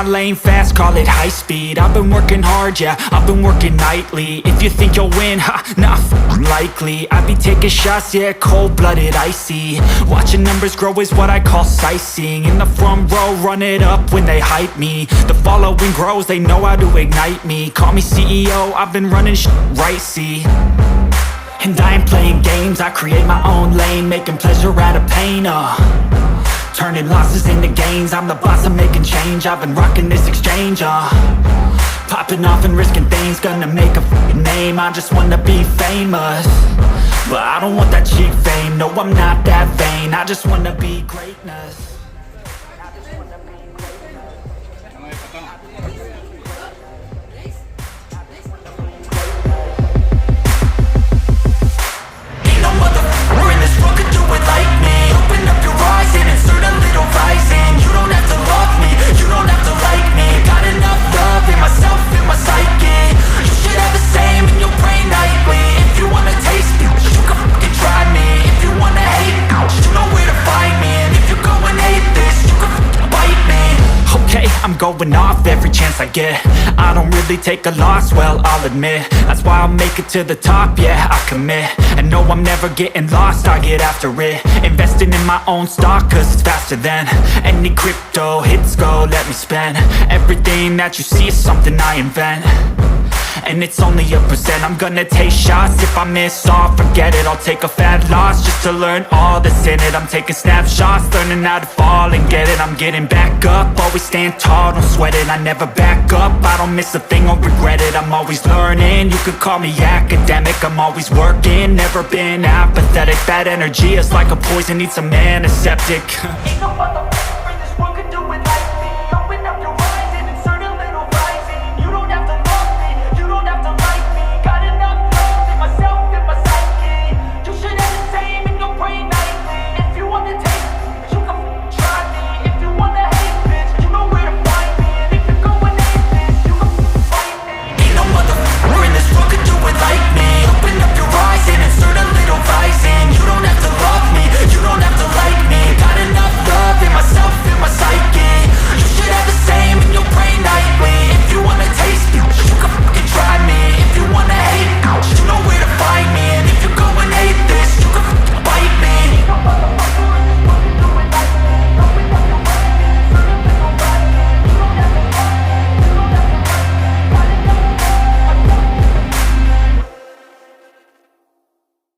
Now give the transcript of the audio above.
lane fast, call it high speed. I've been working hard, yeah, I've been working nightly. If you think you'll win, ha, nah, likely. I be taking shots, yeah, cold-blooded, icy. Watching numbers grow is what I call sightseeing. In the front row, run it up when they hype me. The following grows, they know how to ignite me. Call me CEO, I've been running right, see. And I ain't playing games, I create my own lane, making pleasure out of pain, turning losses into gains, I'm the boss, I'm making change. I've been rocking this exchange, popping off and risking things, gonna make a name. I just wanna be famous, but I don't want that cheap fame. No, I'm not that vain, I just wanna be greatness. I'm going off every chance I get. I don't really take a loss, well, I'll admit. That's why I'll make it to the top, yeah, I commit. And no, I'm never getting lost, I get after it. Investing in my own stock, cause it's faster than any crypto hits go, let me spend. Everything that you see is something I invent, and it's only a percent. I'm gonna take shots, if I miss all, forget it. I'll take a fat loss just to learn all that's in it. I'm taking snapshots, learning how to fall and get it. I'm getting back up, always stand tall, don't sweat it. I never back up, I don't miss a thing or regret it. I'm always learning, you could call me academic. I'm always working, never been apathetic. Bad energy is like a poison, needs some antiseptic.